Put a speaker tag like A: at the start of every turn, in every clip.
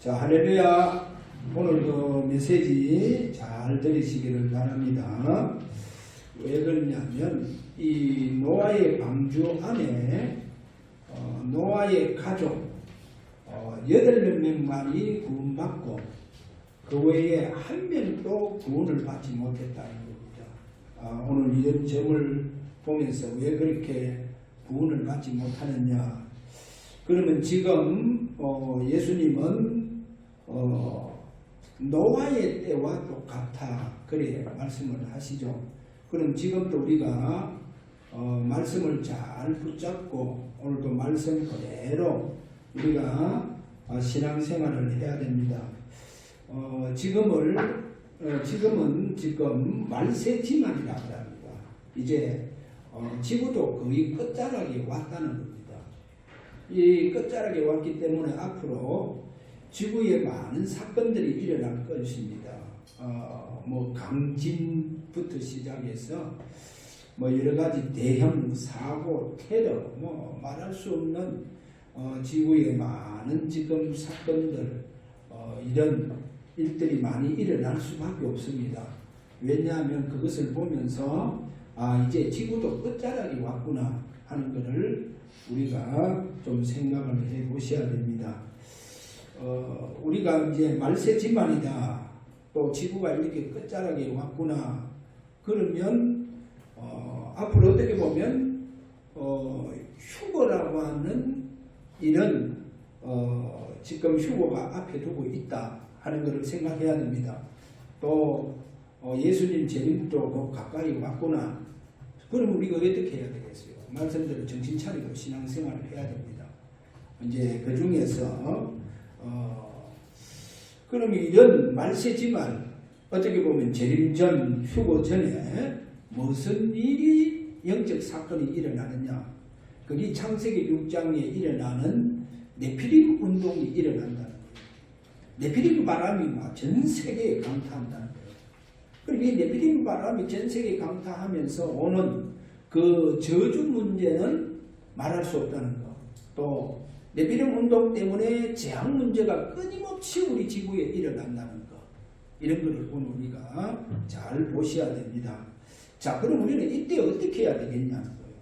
A: 자, 할렐루야. 오늘도 메시지 잘 들으시기를 바랍니다. 왜 그러냐면 이 노아의 방주 안에 노아의 가족 8명만이 구원받고 그 외에 한 명도 구원을 받지 못했다는 겁니다. 오늘 이런 점을 보면서 왜 그렇게 구원을 받지 못하느냐. 그러면 지금 예수님은 노아의 때와 똑같아 그래 말씀을 하시죠. 그럼 지금도 우리가 말씀을 잘 붙잡고 오늘도 말씀 그대로 우리가 신앙생활을 해야 됩니다. 지금은 말세지만이라고 합니다. 이제 지구도 거의 끝자락에 왔다는 겁니다. 이 끝자락에 왔기 때문에 앞으로 지구에 많은 사건들이 일어날 것입니다. 강진부터 시작해서 여러 가지 대형 사고, 테러, 말할 수 없는 지구에 많은 지금 사건들, 이런 일들이 많이 일어날 수밖에 없습니다. 왜냐하면 그것을 보면서 이제 지구도 끝자락이 왔구나 하는 것을 우리가 좀 생각을 해 보셔야 됩니다. 우리가 이제 말세지만이다. 또 지구가 이렇게 끝자락에 왔구나. 그러면 앞으로 어떻게 보면 휴거라고 하는 이런 지금 휴거가 앞에 두고 있다 하는 것을 생각해야 됩니다. 또 예수님 재림도 가까이 왔구나. 그럼 우리가 어떻게 해야 되겠어요? 말씀대로 정신 차리고 신앙생활을 해야 됩니다. 이제 그 중에서 그럼 이런 말세지만 어떻게 보면 재림 전, 휴거 전에 무슨 일이 영적 사건이 일어나느냐? 그게 창세기 6장에 일어나는 네피림 운동이 일어난다는 거예요. 네피림 바람이 전 세계에 강타한다는 거예요. 그리고 이 네피림 바람이 전 세계에 강타하면서 오는 그 저주 문제는 말할 수 없다는 거. 또 네피림 운동 때문에 재앙 문제가 끊임없이 우리 지구에 일어난다는 거. 이런 것을 오늘 우리가 잘 보셔야 됩니다. 자, 그럼 우리는 이때 어떻게 해야 되겠냐는 거예요.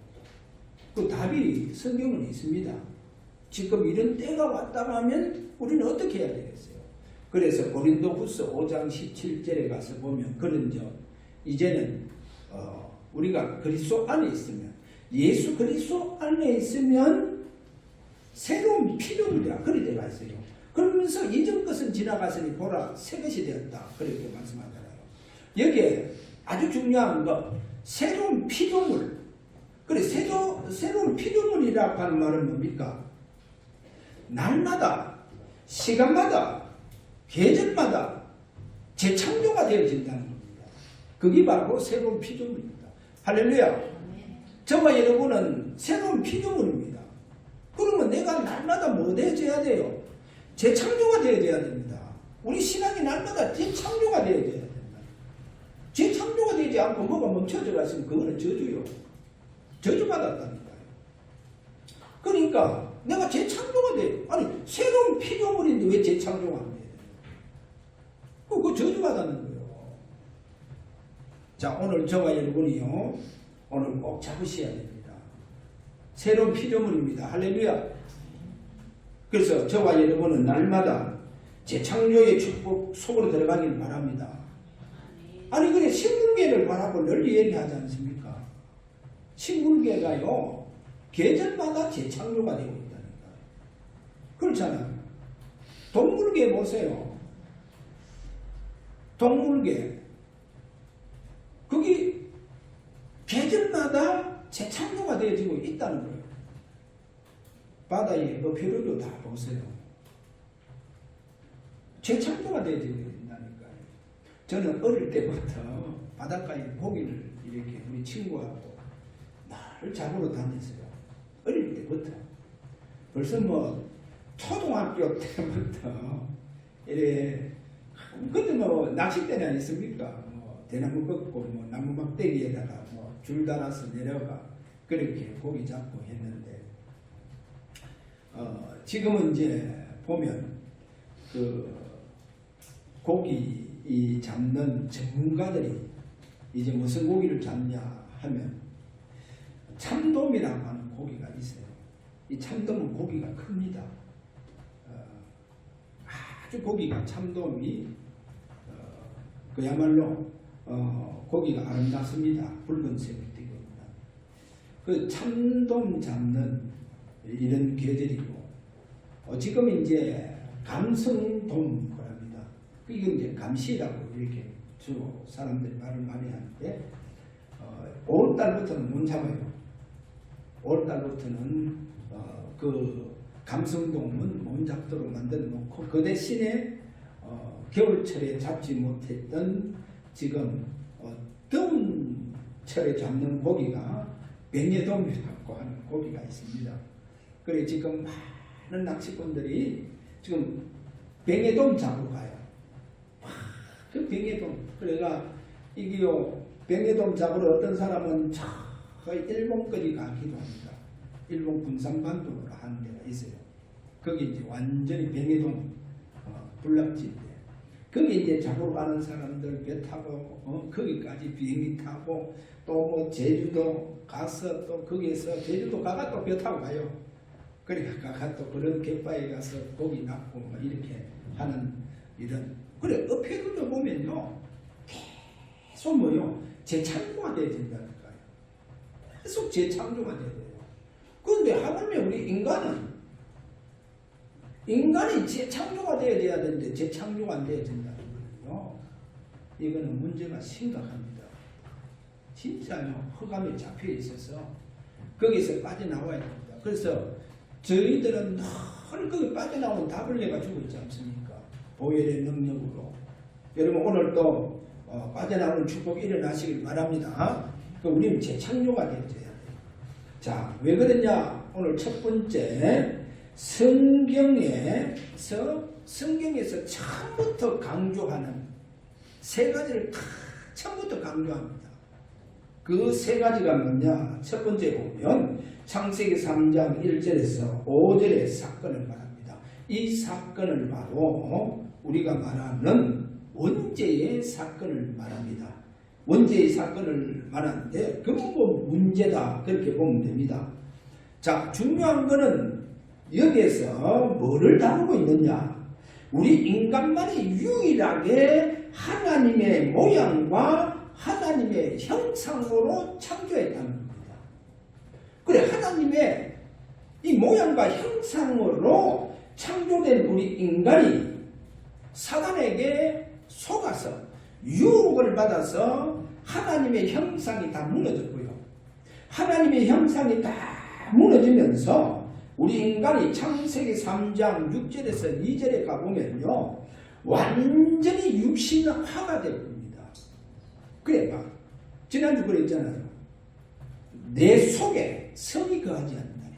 A: 그 답이 성경은 있습니다. 지금 이런 때가 왔다고 하면 우리는 어떻게 해야 되겠어요? 그래서 고린도후서 5장 17절에 가서 보면 그런 점. 이제는 우리가 그리스도 안에 있으면 예수 그리스도 안에 있으면 새로운 피조물이라 그리 되어 있어요. 그러면서 이전 것은 지나갔으니 보라 새 것이 되었다. 그렇게 말씀하잖아요. 여기에 아주 중요한 거 새로운 피조물. 그래 새로운 피조물이라고 하는 말은 뭡니까? 날마다 시간마다 계절마다 재창조가 되어진다는 겁니다. 그게 바로 새로운 피조물입니다. 할렐루야. 저와 여러분은 새로운 피조물입니다. 그러면 내가 날마다 뭐 되어져야 돼요? 재창조가 되어져야 됩니다. 우리 신앙이 날마다 재창조가 되어져야 된다. 재창조가 되지 않고 뭐가 멈춰져 있으면 그거는 저주요. 저주받았다니까요. 그러니까 내가 재창조가 돼요. 아니 새로운 피조물인데 왜 재창조가 안 돼요? 그거 저주받았는 거예요. 자, 오늘 저와 여러분이요. 오늘 꼭 잡으셔야 됩니다. 새로운 피조물입니다. 할렐루야. 그래서 저와 여러분은 날마다 재창조의 축복 속으로 들어가길 바랍니다. 아니 그래 식물계를 바라고 널리 얘기하지 않습니까? 식물계가요 계절마다 재창조가 되고 있다니까요. 그렇잖아요. 동물계 보세요. 동물계 그게 계절마다 재창조가 되어지고 있다는 거예요. 바다의 어표류도 다 보세요. 재창조가 되어지고 있다니까요. 저는 어릴 때부터 바닷가에 고기를 이렇게 우리 친구하고 날 잡으러 다녔어요. 어릴 때부터. 벌써 초등학교 때부터 이래 그때 낚싯대는 아니습니까? 대나무 꺾고 나무 막대기에다가 줄 달아서 내려가 그렇게 고기 잡고 했는데 지금은 이제 보면 그 고기 이 잡는 전문가들이 이제 무슨 고기를 잡냐 하면 참돔이라고 하는 고기가 있어요. 이 참돔은 고기가 큽니다. 아주 고기가 참돔이 그야말로 고기가 아름답습니다. 붉은색이 되거든요. 그 참돔 잡는 이런 개들이고 지금 이제 감성돔 그럽니다. 이건 이제 감시라고 이렇게 주로 사람들이 말을 많이 하는데 5월달부터는 못 잡아요. 5월달부터는 그 감성돔은 못 잡도록 만들어 놓고 그 대신에 겨울철에 잡지 못했던 지금 더운 철에 잡는 고기가 뱅에돔이라고 하는 고기가 있습니다. 그래 지금 많은 낚시꾼들이 지금 뱅에돔 잡으러 가요. 그 뱅에돔 그래가 이게요 뱅에돔 잡으러 어떤 사람은 저 일본까지 가기도 합니다. 일본 군산반도로 하는 데가 있어요. 거기 이제 완전히 뱅에돔 군락지인데 거기 이제 잡으러 가는 사람들 배 타고 거기까지 비행기 타고 또 뭐 제주도 가서 또 거기에서 제주도 가가 또 배 타고 가요. 그러니까 가가 또 그런 갯바에 가서 고기 낚고 뭐 이렇게 하는 이런 그래 어패들도 보면요 계속 뭐요 재창조가 돼야 된다니까요. 계속 재창조가 돼야 돼요. 그런데 하물며 우리 인간이 재창조가 되어야 되는데 재창조가 안 되어야 된다는 거예요. 이거는 문제가 심각합니다. 진짜요. 허감이 잡혀 있어서 거기서 빠져나와야 됩니다. 그래서 저희들은 늘 거기 빠져나오는 답을 내가지고 있지 않습니까? 보혈의 능력으로. 여러분 오늘 또 빠져나오는 축복이 일어나시길 바랍니다. 우리는 재창조가 되어야 돼요. 자, 왜 그러냐? 오늘 첫 번째 성경에서 처음부터 강조하는 세 가지를 다 처음부터 강조합니다. 그 세 가지가 뭐냐? 첫 번째 보면 창세기 3장 1절에서 5절의 사건을 말합니다. 이 사건을 바로 우리가 말하는 원죄의 사건을 말합니다. 원죄의 사건을 말하는데 근본 문제다 그렇게 보면 됩니다. 자, 중요한 거는 여기에서 뭐를 다루고 있느냐? 우리 인간만이 유일하게 하나님의 모양과 하나님의 형상으로 창조했다는 겁니다. 그래 하나님의 이 모양과 형상으로 창조된 우리 인간이 사단에게 속아서 유혹을 받아서 하나님의 형상이 다 무너졌고요. 하나님의 형상이 다 무너지면서 우리 인간이 창세기 3장 6절에서 2절에 가보면요 완전히 육신화가 됩니다. 그래 봐 지난주 그랬잖아요. 내 속에 성이 거하지 않는다.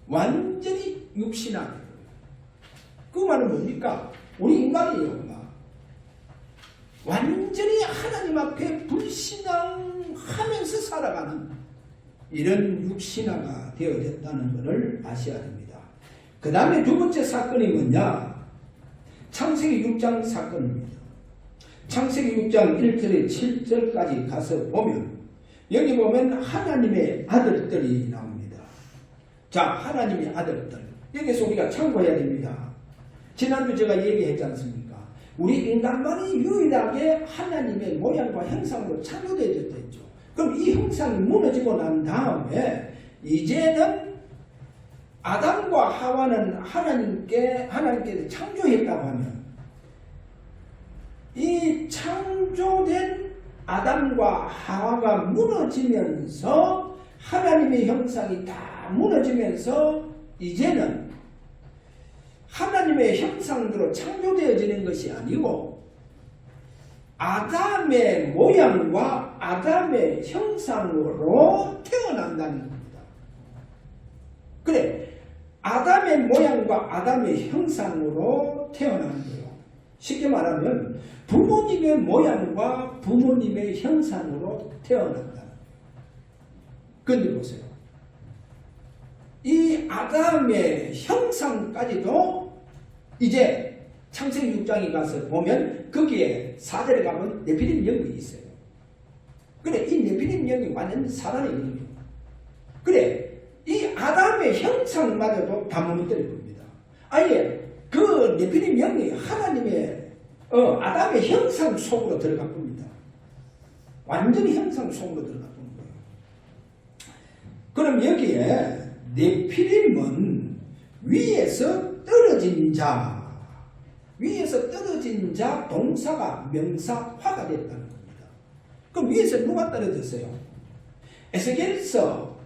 A: 완전히 육신화. 그 말은 뭡니까? 우리 인간이요 완전히 하나님 앞에 불신앙하면서 살아가는 이런 육신화가 되어졌다는 것을 아셔야 됩니다. 그 다음에 두 번째 사건이 뭐냐? 창세기 6장 사건입니다. 창세기 6장 1절에 7절까지 가서 보면 여기 보면 하나님의 아들들이 나옵니다. 자, 하나님의 아들들. 여기서 우리가 참고해야 됩니다. 지난주 제가 얘기했지 않습니까? 우리 인간만이 유일하게 하나님의 모양과 형상으로 창조되어졌다 했죠. 그럼 이 형상이 무너지고 난 다음에 이제는 아담과 하와는 하나님께서 창조했다고 하면 이 창조된 아담과 하와가 무너지면서 하나님의 형상이 다 무너지면서 이제는 하나님의 형상대로 창조되어지는 것이 아니고 아담의 모양과 아담의 형상으로 태어난다는 겁니다. 그래, 아담의 모양과 아담의 형상으로 태어나는 거예요. 쉽게 말하면 부모님의 모양과 부모님의 형상으로 태어난다. 근데 보세요. 이 아담의 형상까지도 이제 창세기 6장에 가서 보면 거기에 4절에 가면 네피림 영이 있어요. 그래 이 네피림 영이 완전 사단의 영이에요. 그래 이 아담의 형상마저도 다 무너뜨릴 겁니다. 아예 그 네피림 영이 하나님의 아담의 형상 속으로 들어갈 겁니다. 완전히 형상 속으로 들어갈 겁니다. 그럼 여기에 네피림은 위에서 떨어진 자, 위에서 떨어진 자 동사가 명사화가 됐다는 겁니다. 그럼 위에서 누가 떨어졌어요? 에스겔서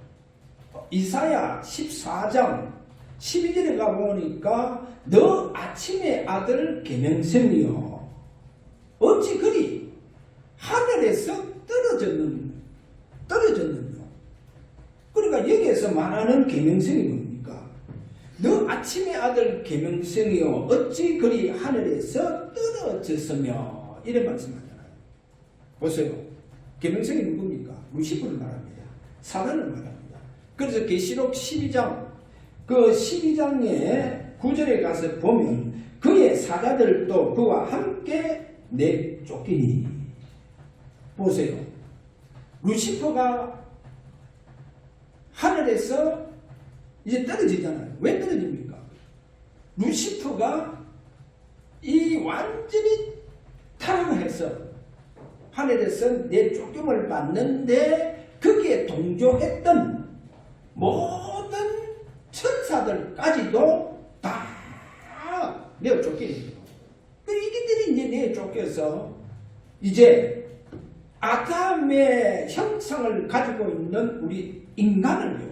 A: 이사야 14장 12절에 가보니까 너 아침의 아들 계명성이여 어찌 그리 하늘에서 떨어졌느냐. 그러니까 여기에서 말하는 계명성이 뭡니까? 너 아침의 아들 계명성이여 어찌 그리 하늘에서 떨어졌으며 이런 말씀하잖아요. 보세요. 계명성이 누굽니까? 루시퍼를 말합니다. 사단을 말합니다. 그래서 계시록 12장 그 12장의 9절에 가서 보면 그의 사자들도 그와 함께 내쫓기니. 보세요. 루시퍼가 하늘에서 이제 떨어지잖아요. 왜 떨어집니까? 루시퍼가 이 완전히 타락을 해서 하늘에서 내쫓김을 받는데 거기에 동조했던 모든 천사들까지도 다 내쫓기는 거예요. 이들이 이제 내쫓겨서 이제 아담의 형상을 가지고 있는 우리 인간을요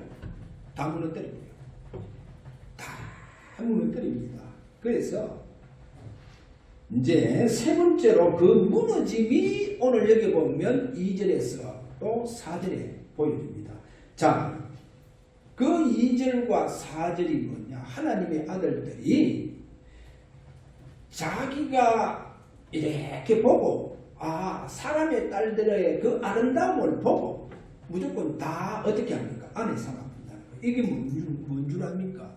A: 다 무너뜨립니다. 다 무너뜨립니다. 그래서 이제 세 번째로 그 무너짐이 오늘 여기 보면 2절에서 또 4절에 보여줍니다. 자, 그 2절과 4절이 뭐냐? 하나님의 아들들이 자기가 이렇게 보고 사람의 딸들의 그 아름다움을 보고 무조건 다 어떻게 합니까? 안에 삼아본다는 거예요. 이게 뭔 줄 압니까?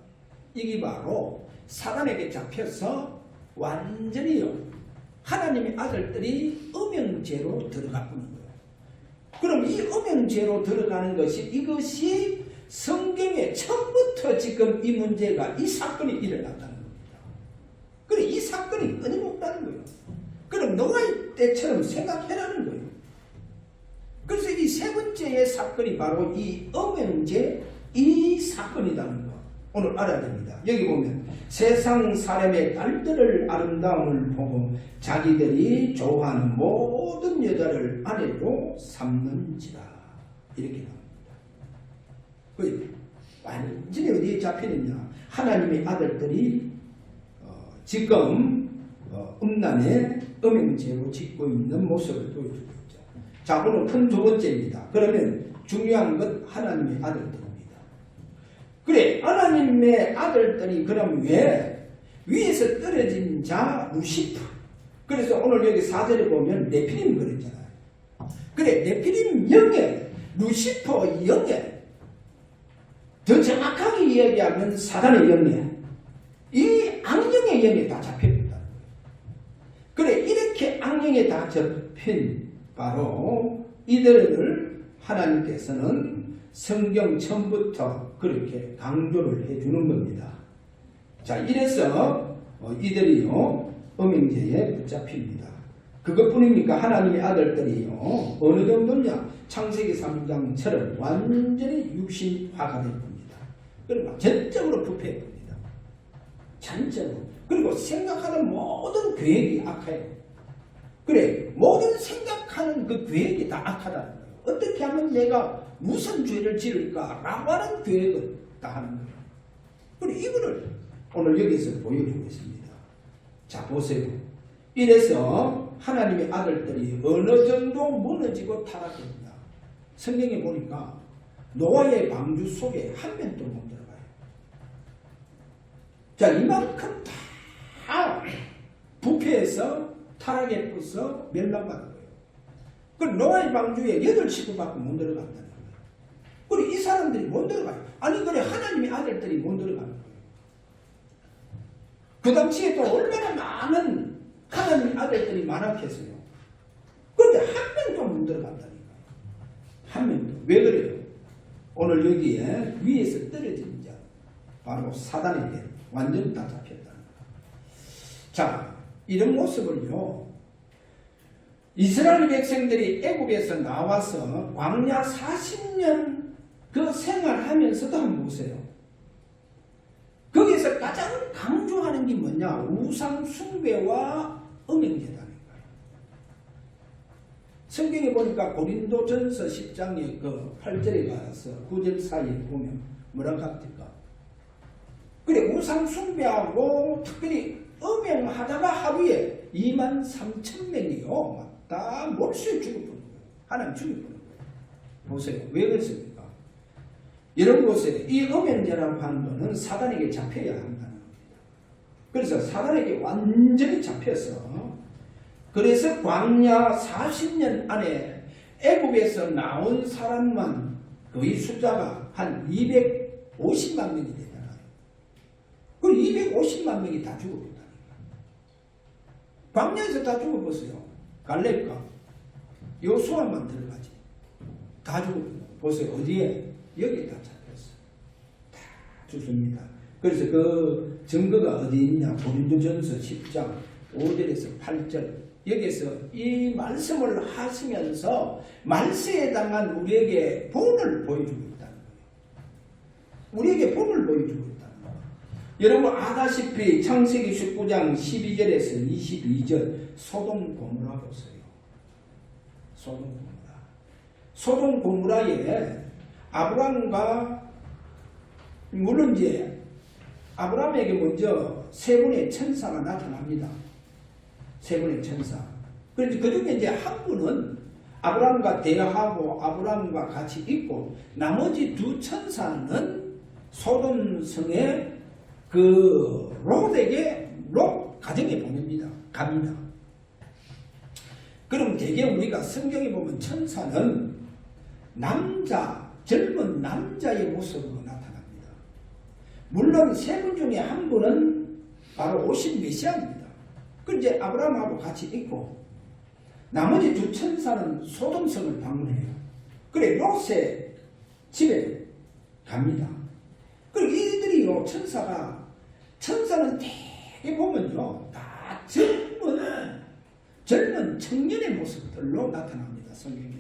A: 이게 바로 사단에게 잡혀서 완전히요 하나님의 아들들이 음행죄로 들어가는 거예요. 그럼 이 음행죄로 들어가는 것이 이것이 성경에 처음부터 지금 이 문제가 이 사건이 일어났다는 겁니다. 그래 이 사건이 끊임없다는 거예요. 그럼 노아의 때처럼 생각해라는 거예요. 그래서 이 세 번째의 사건이 바로 이 음행죄 이 사건이라는 거 오늘 알아야 됩니다. 여기 보면 세상 사람의 딸들을 아름다움을 보고 자기들이 좋아하는 모든 여자를 아내로 삼는지라 이렇게 나옵니다. 완전히 어디에 잡히느냐? 하나님의 아들들이 지금 음란의 음행죄로 짓고 있는 모습을 보여주고 있죠. 자, 오늘 큰 두 번째입니다. 그러면 중요한 건 하나님의 아들들입니다. 그래, 하나님의 아들들이 그럼 왜 위에서 떨어진 자 루시퍼. 그래서 오늘 여기 4절에 보면 네피림 그랬잖아요. 그래, 네피림 영에 루시퍼 영에 더 정확하게 이야기하면 사단의 영에 이 악령의 영에 다 잡힙니다. 그래, 이렇게 악령에 다 잡힌 바로 이들을 하나님께서는 성경 처음부터 그렇게 강조를 해주는 겁니다. 자, 이래서 이들이요 음행죄에 붙잡힙니다. 그것뿐입니까? 하나님의 아들들이요 어느 정도냐? 창세기 3장처럼 완전히 육신화가 될 겁니다. 그리고 전적으로 부패할 겁니다. 전적으로. 그리고 생각하는 모든 계획이 악해요. 그래, 모든 생각하는 그 계획이 다 악하다는 거예요. 어떻게 하면 내가 무슨 죄를 지을까라고 하는 계획을 다 하는 거예요. 그래, 이거를 오늘 여기서 보여주고 있습니다. 자, 보세요. 이래서 하나님의 아들들이 어느 정도 무너지고 타락합니다. 성경에 보니까 노아의 방주 속에 한 명도 못 들어가요. 자, 이만큼 다 부패해서 타락에 뿌서 멸망받은 거예요. 그 노아의 방주에 8식구밖에 못 들어간다는 거예요. 그래, 이 사람들이 못 들어가요. 아니, 그래, 하나님의 아들들이 못 들어가는 거예요. 그 당시에 또 얼마나 많은 하나님 아들들이 많았겠어요. 그런데 한 명도 못 들어간다니까. 한 명도. 왜 그래요? 오늘 여기에 위에서 떨어진 자, 바로 사단에게 완전히 다 잡혔다는 거예요. 자, 이런 모습을요, 이스라엘 백성들이 애국에서 나와서 광야 40년 그 생활하면서도 한번 보세요. 거기서 가장 강조하는 게 뭐냐? 우상 숭배와 음행제다는 거예요. 성경에 보니까 고린도전서 10장의 그 8절에 가서 9절 사이에 보면 뭐라고 합니까? 그래, 우상 숭배하고 특별히 음행하다가 하루에 23,000명이요. 다 몰수에 죽어버린 거예요. 하나님 죽여버린 거예요. 보세요. 왜 그랬습니까? 이런 곳에 이 음행제라고 하는 것은 사단에게 잡혀야 한다는 겁니다. 그래서 사단에게 완전히 잡혀서, 그래서 광야 40년 안에 애굽에서 나온 사람만 거의 숫자가 한 250만 명이 되잖아요. 그 250만 명이 다 죽어버렸다니까. 광야에서 다 죽어버렸어요. 갈렙과 요수아만 들어가지. 다 죽어버렸어요. 보세요. 어디에? 여기에 다 잡혔어. 다 죽습니다. 그래서 그 증거가 어디 있냐? 고린도전서 10장 5절에서 8절. 여기서 이 말씀을 하시면서 말세에 당한 우리에게 본을 보여주고 있다는 거예요. 우리에게 본을 보여주고 있다는 거예요. 여러분 아다시피 창세기 19장 12절에서 22절 소돔 고모라 보세요. 소돔 고모라. 소돔 고모라에 아브람과 물론 이제 아브람에게 먼저 세 분의 천사가 나타납니다. 세 분의 천사. 그런데 그 중에 이제 한 분은 아브람과 대화하고 아브람과 같이 있고, 나머지 두 천사는 소돔성의 그 롯에게 롯 가정에 보냅니다. 갑니다. 그럼 대개 우리가 성경에 보면 천사는 남자, 젊은 남자의 모습으로 나타납니다. 물론 세 분 중에 한 분은 바로 오신 메시아입니다. 그 이제 아브라함하고 같이 있고, 나머지 두 천사는 소돔성을 방문해요. 그래 롯의 집에 갑니다. 그리고 이들이요, 천사는 되게 보면요, 다 젊은 청년의 모습들로 나타납니다. 성경에.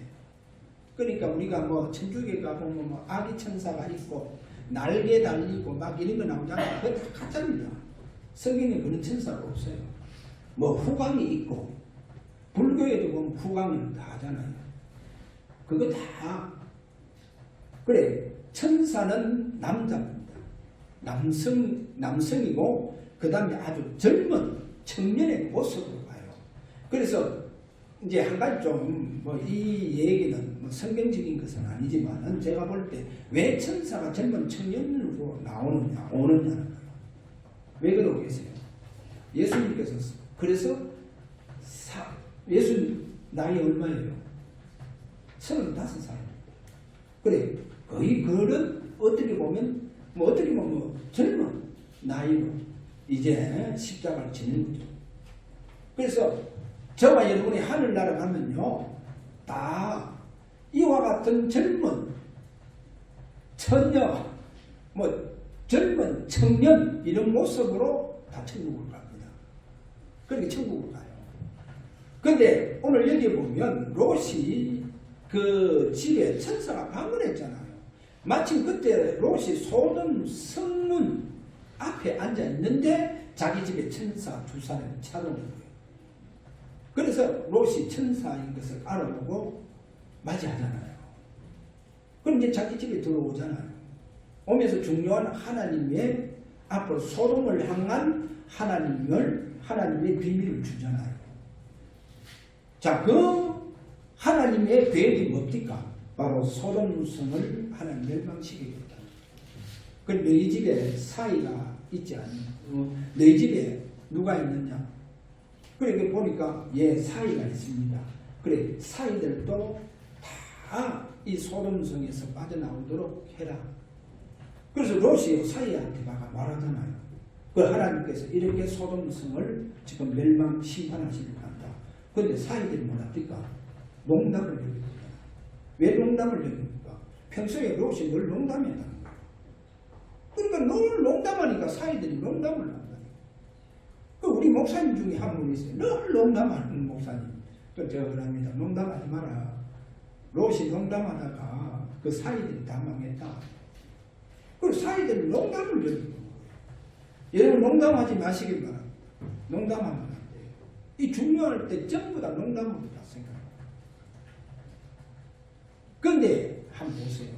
A: 그러니까 우리가 뭐 천주교에 가보면 뭐 아기 천사가 있고 날개 달리고 막 이런 거 나오잖아요. 그거 다 가짜입니다. 성경에 그런 천사가 없어요. 뭐 후광이 있고, 불교에도 보면 후광을 다 하잖아요. 그거 다. 그래, 천사는 남자입니다. 남성이고, 그 다음에 아주 젊은 청년의 모습으로 봐요. 그래서 이제 한 가지 좀 뭐 이 얘기는 뭐 성경적인 것은 아니지만 제가 볼 때 왜 천사가 젊은 청년으로 오느냐는 거예요. 왜 그러고 계세요? 예수님께서 그래서 예수님 나이 얼마예요? 35살. 그래, 거의 그런 어떻게 보면 젊은 나이로 이제 십자가를 지는 거죠. 그래서 저와 여러분이 하늘나라 가면요, 다 이와 같은 젊은 처녀, 젊은 청년 이런 모습으로 다 천국을 갑니다. 그렇게 천국을 가요. 근데 오늘 여기 보면 롯이 그 집에 천사가 방문했잖아요. 마침 그때 롯이 소돔 성문 앞에 앉아 있는데 자기 집에 천사 두 사람이 찾아오는 거예요. 그래서 롯이 천사인 것을 알아보고 맞이하잖아요. 그럼 이제 자기 집에 들어오잖아요. 오면서 중요한 하나님의 앞으로 소돔을 향한 하나님의 비밀을 주잖아요. 자, 그 하나님의 계획이 뭡니까? 바로 소돔성을 하나님 멸망시키겠다. 그럼 너희 집에 사이가 있지 않냐? 너희 집에 누가 있느냐? 그래 보니까 사이가 있습니다. 그래 사이들도 다 이 소돔성에서 빠져나오도록 해라. 그래서 롯이 사이한테 말하잖아요. 그 하나님께서 이렇게 소돔성을 지금 멸망 심판하시려고 한다. 그런데 사이들이 뭐랍니까? 농담을 여깁니다. 왜 농담을 여깁니까? 평소에 롯이 늘 농담했다는 거예요. 그러니까 늘 농담하니까 사이들이 농담을 한다. 그 우리 목사님 중에 한 분이 있어요. 늘 농담하는 목사님. 또 제가 그럽니다. 농담하지 마라. 롯이 농담하다가 그 사이들이 다 망했다. 그리고 사이들이 농담을 여기는 거예요. 여러분 농담하지 마시길 바랍니다. 농담하면 안 돼요. 이 중요할 때 전부 다 농담으로 다 생각합니다. 그런데 한번 보세요.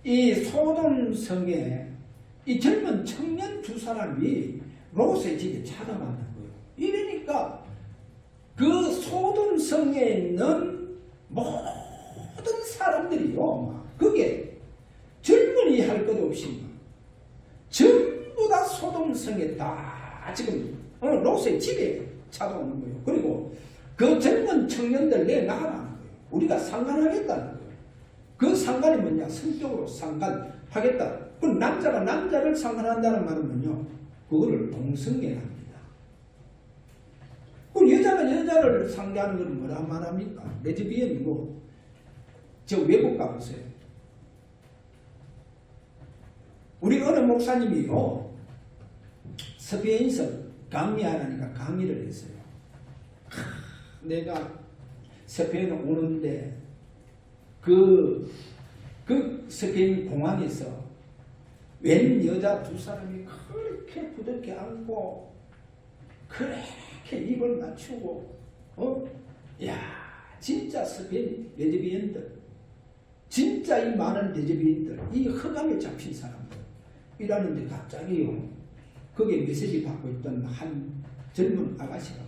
A: 이 소돔성에 이 젊은 청년 두 사람이 롯의 집에 찾아갔는 거예요. 이러니까 그 소돔성에 있는 모든 사람들이요, 그게 젊은이 할 것 없이 전부 다 소돔성에 다 지금 롯의 집에 찾아오는 거예요. 그리고 그 젊은 청년들 내나가라는 거예요. 우리가 상관하겠다는 거예요. 그 상관이 뭐냐? 성적으로 상관하겠다. 그럼 남자가 남자를 상관한다는 말은요, 그거를 동성애합니다. 그 여자가 여자를 상대하는 건 뭐라 말합니까? 레즈비언이고. 저 외국 가보세요. 우리 어느 목사님이요, 스페인서 강의하라니까 강의를 했어요. 내가 스페인 오는데 그 스페인 공항에서 웬 여자 두 사람이 그렇게 부드럽게 안고 그렇게 입을 맞추고 야 진짜 스페인 레즈비언들, 진짜 이 많은 레즈비언들, 이 흑암에 잡힌 사람들 이라는데 갑자기요 거기에 메시지 받고 있던 한 젊은 아가씨가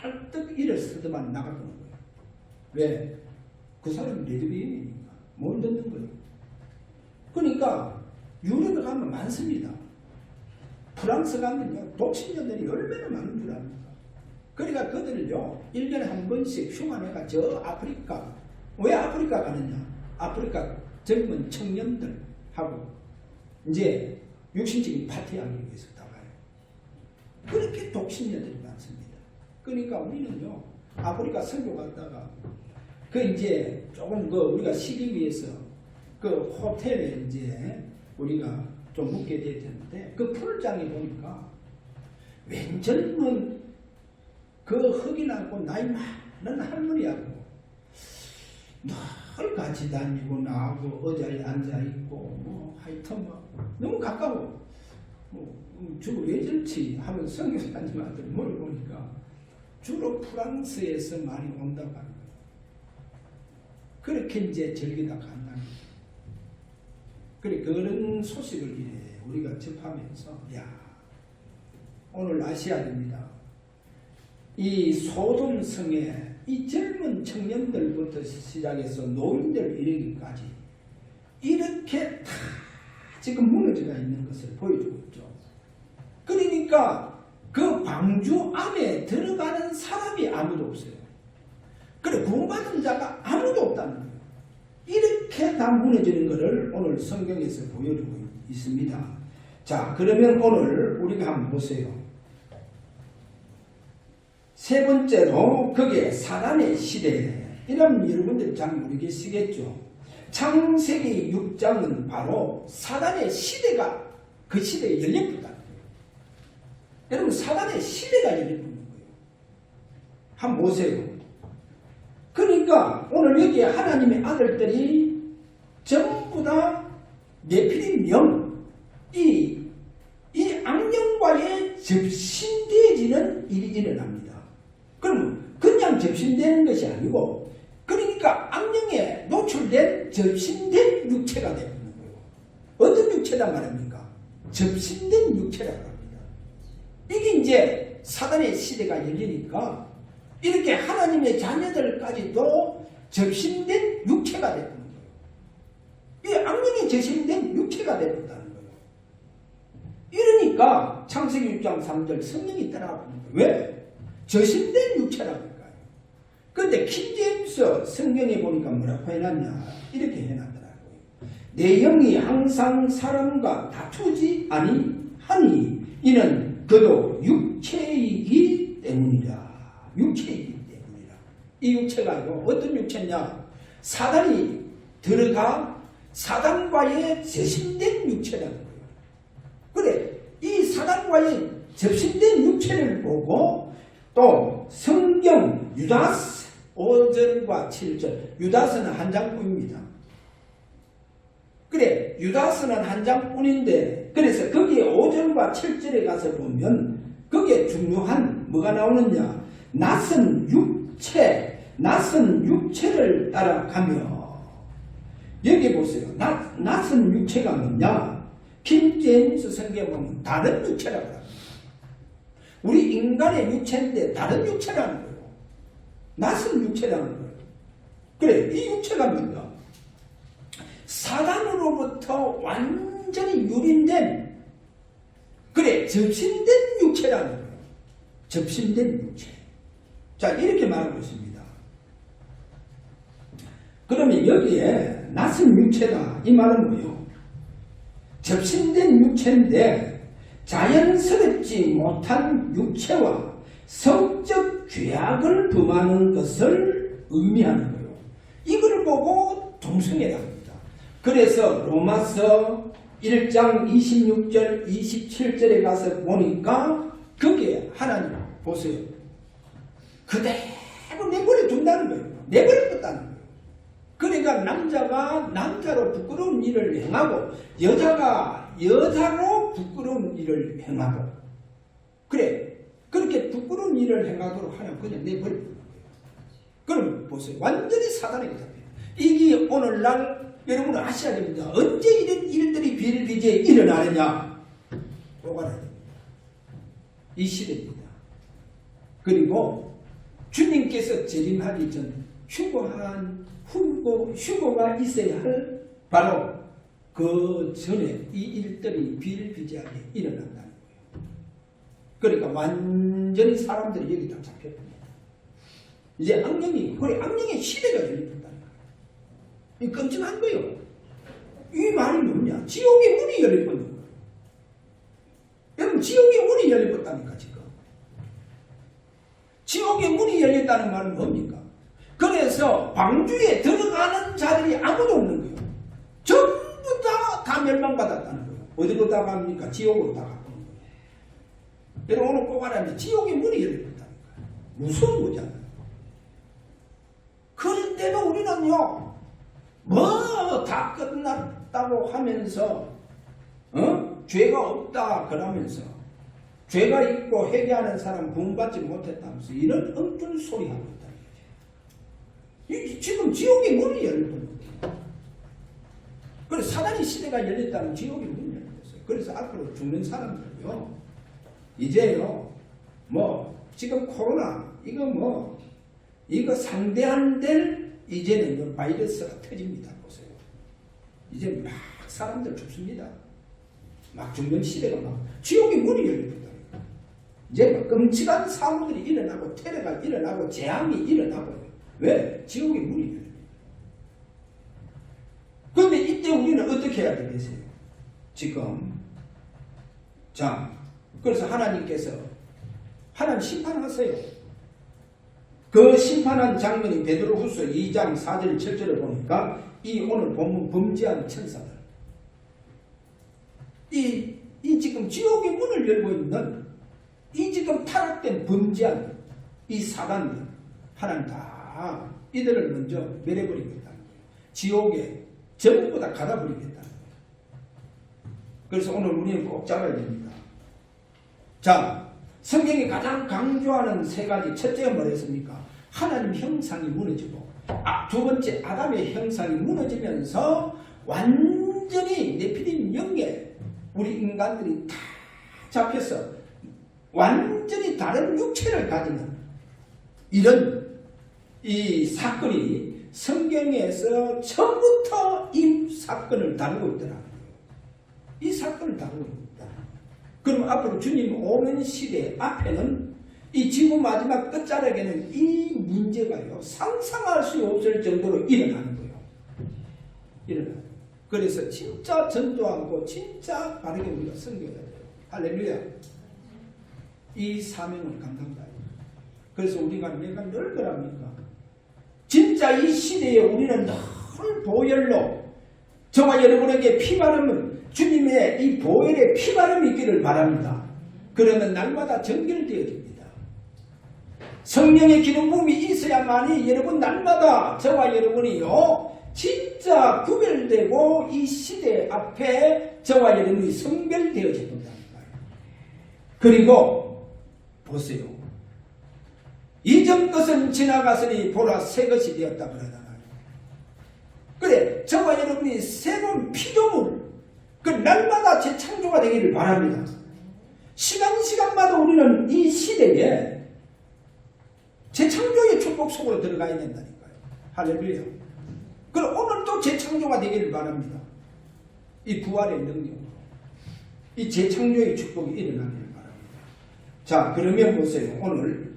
A: 발떡 일어서더만 나가는 거예요. 왜? 그 사람이 레즈비언이니까 못 듣는 거예요. 그러니까 유럽에 가면 많습니다. 프랑스 가면요 독신녀들이 얼마나 많은 줄 압니까? 그러니까 그들을요 1년에 한 번씩 휴가내가 저 아프리카, 왜 아프리카 가느냐? 아프리카 젊은 청년들하고 이제 육신적인 파티하기 위해서 나가요. 그렇게 독신녀들이 많습니다. 그러니까 우리는요 아프리카 선교 갔다가 그 이제 조금 그 우리가 쉬기 위해서 그 호텔에 이제 우리가 좀 묵게 되었는데 그 풀장에 보니까 웬 젊은 그 흑인하고 나이 많은 할머니하고 늘 같이 다니고 나하고 의자에 앉아있고 뭐 하여튼 뭐 너무 가까워. 주로 왜 저렇지 하면 선교사님한테 물어보니까 주로 프랑스에서 많이 온다고 하는 거예요. 그렇게 이제 즐기다 간다는 거예요. 그래 그런 소식을 이래 우리가 접하면서 야 오늘 아셔야 됩니다. 이 소돔성에 이 젊은 청년들부터 시작해서 노인들 이르기까지 이렇게 다 지금 무너져가 있는 것을 보여주고 있죠. 그러니까 그 방주 안에 들어가는 사람이 아무도 없어요. 그래 구원받은 자가 아무도 없다는 거예요. 이렇게 다 무너지는 것을 오늘 성경에서 보여주고 있습니다. 자, 그러면 오늘 우리가 한번 보세요. 세 번째로 그게 사단의 시대. 이러면 여러분들 잘 모르겠시겠죠. 창세기 6장은 바로 사단의 시대가 그 시대에 열렸다는 거예요. 여러분 사단의 시대가 열렸다는 거예요. 한번 보세요. 그러니까 오늘 여기에 하나님의 아들들이 전부 다 네피림 영, 이 악령과의 접신되어지는 일이 일어납니다. 그러면 그냥 접신되는 것이 아니고 그러니까 악령에 노출된 접신된 육체가 되는 거예요. 어떤 육체다 말합니까? 접신된 육체라고 합니다. 이게 이제 사단의 시대가 열리니까 이렇게 하나님의 자녀들까지도 접신된 육체가 되는 거예요. 이 악령에 접신된 육체가 되었다는 거예요. 이러니까 창세기 6장 3절 성령이 따라가는 거예요. 왜? 접신된 육체라니까요. 그런데 킹제임스 성경에 보니까 뭐라고 해놨냐? 이렇게 해놨더라고요. 내 영이 항상 사람과 다투지 아니하니 이는 그도 육체이기 때문이라. 육체이기 때문이라. 이 육체가 어떤 육체냐? 사단이 들어가 사단과의 접신된 육체라는 거예요. 그래, 이 사단과의 접신된 육체를 보고 또 성경 유다서 5절과 7절, 유다서는 한 장뿐입니다. 그래, 유다서는 한 장뿐인데, 그래서 거기에 5절과 7절에 가서 보면 거기에 중요한 뭐가 나오느냐? 낯선 육체를 따라가며. 여기 보세요. 낯선 육체가 뭐냐? 킹제임스 성경에 보면 다른 육체라고 합니다. 우리 인간의 육체인데 다른 육체라는 거예요. 낯선 육체라는 거예요. 그래, 이 육체가 뭐냐? 사단으로부터 완전히 유린된, 그래, 접신된 육체라는 거예요. 접신된 육체. 자, 이렇게 말하고 있습니다. 그러면 여기에 낯선 육체다, 이 말은 뭐예요? 접신된 육체인데 자연스럽지 못한 육체와 성적 죄악을 범하는 것을 의미하는 거예요. 이걸 보고 동성애라 합니다. 그래서 로마서 1장 26절 27절에 가서 보니까 거기에 하나님 보세요. 그대로 내버려 둔다는 거예요. 내버려 뒀다는 거예요. 그러니까 남자가 남자로 부끄러운 일을 행하고 여자가 여자로 부끄러운 일을 행하고, 그래, 그렇게 부끄러운 일을 행하도록 하면 그냥 내버려 두는 거예요. 그럼 보세요. 완전히 사단에게 잡혀요. 이게 오늘날 여러분은 아셔야 됩니다. 언제 이런 일들이 비일비재에 일어나느냐? 오가라 됩니다. 이 시대입니다. 그리고 주님께서 재림하기 전 휴고가 있어야 할 바로 그 전에 이 일들이 비일비재하게 일어난다는 거예요. 그러니까 완전히 사람들이 여기 다 잡혔습니다. 이제 악령의 시대가 열린다는 거예요. 이 끔찍한 거예요. 이 말이 뭐냐? 지옥의 문이 열려버린 거예요. 여러분, 지옥의 문이 열려버렸다니까, 지금. 지옥의 문이 열렸다는 말은 뭡니까? 그래서 방주에 들어가는 자들이 아무도 없는 거예요. 전부 다 멸망받았다는 거예요. 어디로 다 갑니까? 지옥으로 다 가는 거예요. 여러분, 오늘 꼭 알아야 돼. 지옥의 문이 열렸다니까. 무서운 거잖아요. 그런데도 우리는요, 다 끝났다고 하면서, 죄가 없다 그러면서, 죄가 있고 회개하는 사람 구원받지 못했다면서 이런 엉뚱 소리 하고 있다는 거죠. 지금 지옥의 문이 열렸거든요. 그래서 사단의 시대가 열렸다면 지옥의 문이 열렸어요. 그래서 앞으로 죽는 사람들요, 이제요, 지금 코로나, 이거 상대한들 이제는 바이러스가 터집니다. 보세요. 이제 막 사람들 죽습니다. 막 죽는 시대가 지옥의 문이 열립니다. 이제 끔찍한 사고들이 일어나고 테러가 일어나고 재앙이 일어나고. 왜? 지옥의 문이 열립니다. 그런데 이때 우리는 어떻게 해야 되겠어요? 지금 그래서 하나님께서 하나님 심판하세요. 그 심판한 장면이 베드로후서 2장 4절 7절을 보니까 이 오늘 본문 범죄한 천사들, 이 지금 지옥의 문을 열고 있는 이 지금 타락된 범죄한 이 사단들, 하나님 다 이들을 먼저 멸해버리겠다는 거예요. 지옥에 전부 다 가다버리겠다는 거예요. 그래서 오늘 우리는 꼭 잡아야 됩니다. 성경이 가장 강조하는 세 가지. 첫째가 뭐랬습니까? 하나님 형상이 무너지고, 두 번째 아담의 형상이 무너지면서 완전히 네피림 영에 우리 인간들이 다 잡혀서 완전히 다른 육체를 가지는 이런 이 사건이 성경에서 처음부터 이 사건을 다루고 있더라고요. 이 사건을 다루고 있다. 그럼 앞으로 주님 오는 시대 앞에는 이 지구 마지막 끝자락에는 이 문제가요, 상상할 수 없을 정도로 일어나는 거예요. 일어나요. 그래서 진짜 전도하고 진짜 바르게 우리가 섬겨야 돼요. 할렐루야. 이 사명을 감당다. 그래서 우리가 내가 늘 그럽니까? 진짜 이 시대에 우리는 늘 보혈로 저와 여러분에게 피바름은 주님의 이 보혈의 피바름이 있기를 바랍니다. 그러면 날마다 정결되어집니다. 성령의 기름 부음이 있어야만이 여러분 날마다 저와 여러분이요 진짜 구별되고 이 시대 앞에 저와 여러분이 성별되어진다는 거예요. 그리고 보세요. 이전 것은 지나갔으니 보라 새 것이 되었다 그러잖아요. 그래 저와 여러분이 새로운 피조물 그 날마다 재창조가 되기를 바랍니다. 시간마다 우리는 이 시대에 재창조의 축복 속으로 들어가야 된다니까요. 할렐루야. 그럼 오늘도 재창조가 되기를 바랍니다. 이 부활의 능력으로 이 재창조의 축복이 일어나기를 바랍니다. 자 그러면 보세요. 오늘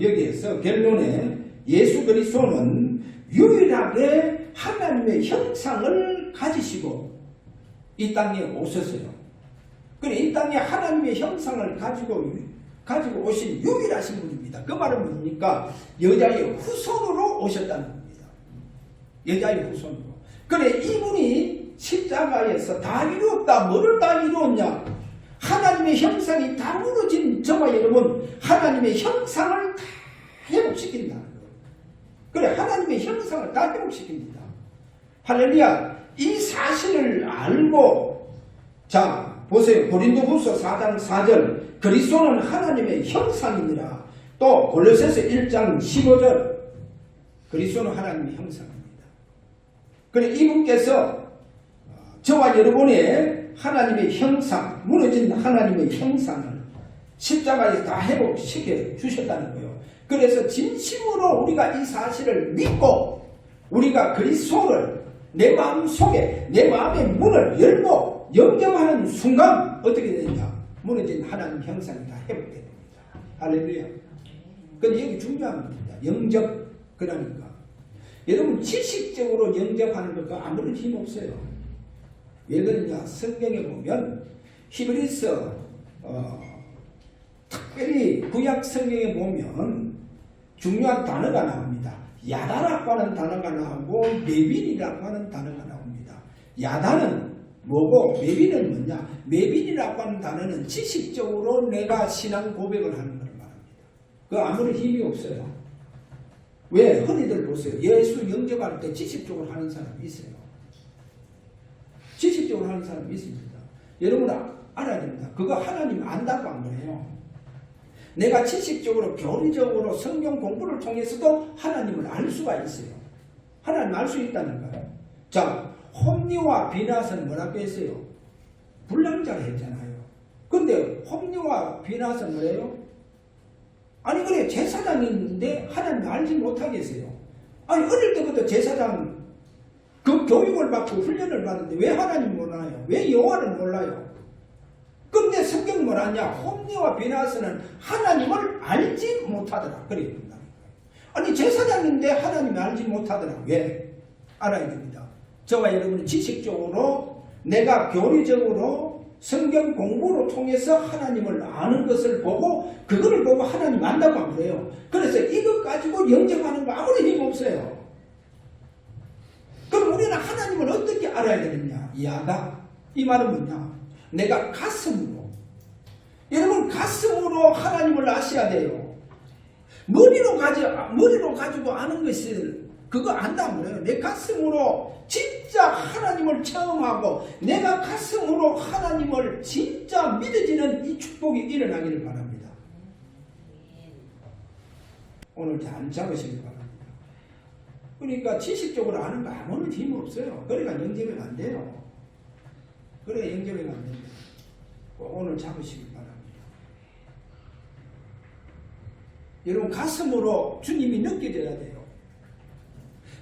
A: 여기에서 결론에 예수 그리스도는 유일하게 하나님의 형상을 가지시고 이 땅에 오셨어요. 그래 이 땅에 하나님의 형상을 가지고 오신 유일하신 분입니다. 그 말은 뭡니까? 여자의 후손으로 오셨다는 겁니다. 여자의 후손으로. 그래 이분이 십자가에서 다 이루었다. 뭐를 다 이루었냐? 하나님의 형상이 다 무너진 저와 여러분 하나님의 형상을 다 회복시킨다. 그래 하나님의 형상을 다 회복시킵니다. 할렐루야. 이 사실을 알고 자 보세요. 고린도후서 4장 4절 그리스도는 하나님의 형상이니라. 또 골로새서 1장 15절 그리스도는 하나님의 형상입니다. 그래 이분께서 저와 여러분의 하나님의 형상 무너진 하나님의 형상을 십자가에서 다 회복시켜 주셨다는 거예요. 그래서 진심으로 우리가 이 사실을 믿고 우리가 그리스도를 내 마음속에 내 마음의 문을 열고 영접하는 순간 어떻게 되느냐? 무너진 하나님 형상이 다 회복되게 됩니다. 할렐루야. 근데 여기 중요한 겁니다. 영접 그러니까 여러분 지식적으로 영접하는 것도 아무런 힘 없어요. 왜 그러냐? 성경에 보면 히브리서 특별히 구약 성경에 보면 중요한 단어가 나옵니다. 야다라고 하는 단어가 나오고 메빈이라고 하는 단어가 나옵니다. 야다는 뭐고 메빈은 뭐냐? 메빈이라고 하는 단어는 지식적으로 내가 신앙 고백을 하는 걸 말합니다. 그 아무런 힘이 없어요. 왜? 흔히들 보세요. 예수 영접할 때 지식적으로 하는 사람이 있어요. 지식적으로 하는 사람이 있습니다. 여러분 알아야 됩니다. 그거 하나님 안다고 한 거예요. 내가 지식적으로 교리적으로 성경 공부를 통해서도 하나님을 알 수가 있어요. 하나님 알 수 있다는 거예요. 자, 홈리와 비낫은 뭐라고 했어요? 불량자를 했잖아요. 근데 홈리와 비낫은 뭐래요? 아니 그래 제사장인데 하나님 알지 못하겠어요. 아니 어릴 때부터 제사장 그 교육을 받고 훈련을 받는데 왜 하나님 몰라요? 왜 여호와를 몰라요? 근데 성경 뭐라냐? 홈리와 비나스는 하나님을 알지 못하더라. 그랬습니다. 아니 제사장인데 하나님을 알지 못하더라. 왜? 알아야 됩니다. 저와 여러분은 지식적으로 내가 교리적으로 성경 공부를 통해서 하나님을 아는 것을 보고 그거를 보고 하나님 안다고 한 거예요. 그래서 이것 가지고 영접하는 거 아무런 힘 없어요. 그럼 우리는 하나님을 어떻게 알아야 되느냐? 야다. 이 말은 뭐냐? 내가 가슴으로 여러분 가슴으로 하나님을 아셔야 돼요. 머리로 가지고 아는 것을 그거 안다고 그래요. 내 가슴으로 진짜 하나님을 체험하고 내가 가슴으로 하나님을 진짜 믿어지는 이 축복이 일어나기를 바랍니다. 오늘 잘 잡으시길 바랍니다. 그러니까 지식적으로 아는 거 아무런 힘 없어요. 그러니까 영접이 안 돼요. 그래 영접이 안 됩니다. 오늘 잡으시길 바랍니다. 여러분 가슴으로 주님이 느껴져야 돼요.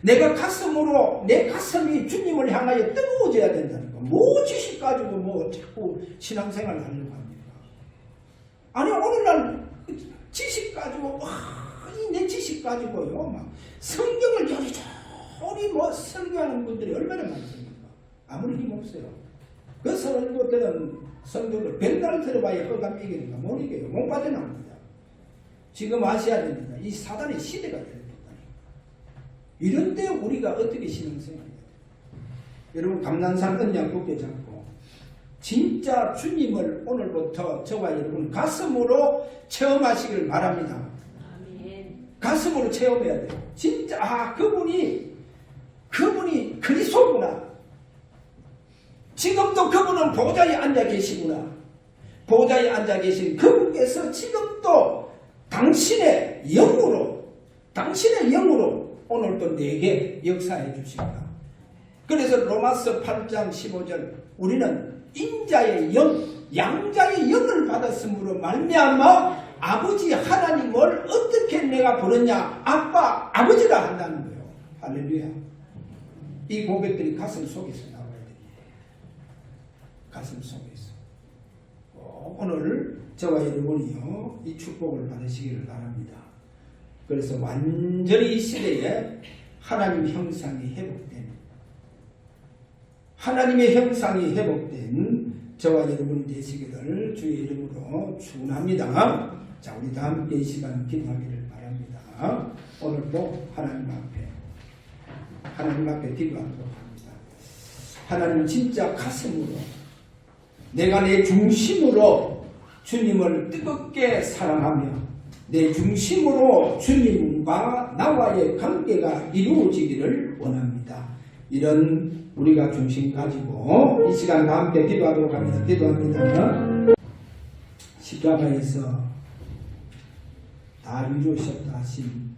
A: 내가 가슴으로 내 가슴이 주님을 향하여 뜨거워져야 된다는 거. 뭐 지식 가지고 뭐 자꾸 신앙생활을 하려고 합니까? 아니 오늘날 지식 가지고 내 지식 가지고요 막 성경을 요리조리 뭐 설교하는 분들이 얼마나 많습니까? 아무리 힘없어요. 그 37대는 성도를 백날 들어봐야 흑암 이기는가 못 이겨요. 못 빠져나옵니다. 지금 아셔야 됩니다. 이 사단의 시대가 됩니다. 이런데 우리가 어떻게 신앙생활해야 돼요? 여러분 감난산 언약 굳게 잡고 진짜 주님을 오늘부터 저와 여러분 가슴으로 체험하시길 바랍니다. 가슴으로 체험해야 돼요. 진짜 그분이 그리스도구나. 지금도 그분은 보좌에 앉아 계시구나. 보좌에 앉아 계신 그분께서 지금도 당신의 영으로 오늘도 내게 역사해 주십니다. 그래서 로마서 8장 15절 우리는 인자의 영, 양자의 영을 받았으므로 말미암아 아버지 하나님을 어떻게 내가 부르냐? 아빠, 아버지라 한다는 거예요. 할렐루야. 이 고백들이 가슴 속에서 나와야 됩니다. 가슴 속에서. 오늘 저와 여러분이요 이 축복을 받으시기를 바랍니다. 그래서 완전히 이 시대에 하나님 형상이 회복된 하나님의 형상이 회복된 저와 여러분이 되시기를 주의 이름으로 축원합니다. 자, 우리 다 함께 이 시간 기도하기를 바랍니다. 오늘도 하나님 앞에 기도하도록 합니다. 하나님 진짜 가슴으로 내가 내 중심으로 주님을 뜨겁게 사랑하며 내 중심으로 주님과 나와의 관계가 이루어지기를 원합니다. 이런 우리가 중심 가지고 이 시간 다 함께 기도하도록 합니다. 기도합니다. 십자가에서 다 이루셨다 하신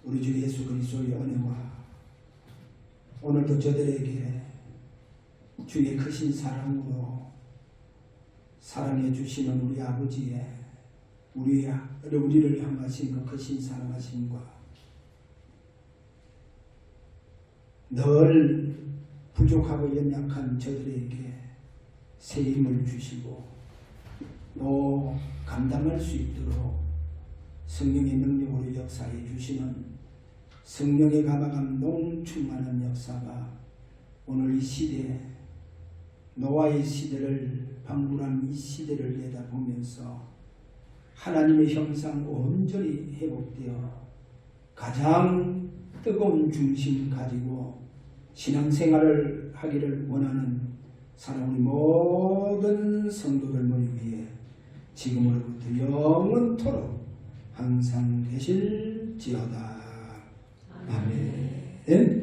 A: 우리 주 예수 그리스도의 은혜와 오늘도 저들에게 주의 크신 사랑으로 사랑해 주시는 우리 아버지의 우리를 향하신 그 크신 사랑하심과 늘 부족하고 연약한 저들에게 새 힘을 주시고 또 감당할 수 있도록 성령의 능력으로 역사해 주시는 성령의 감화감동 충만한 역사가 오늘 이 시대 노아의 시대를 방불한 이 시대를 내다보면서 하나님의 형상 온전히 회복되어 가장 뜨거운 중심 가지고 신앙생활을 하기를 원하는 사랑하는 모든 성도들 머리 위에 지금으로부터 영원토록 항상 계실지어다. 아멘.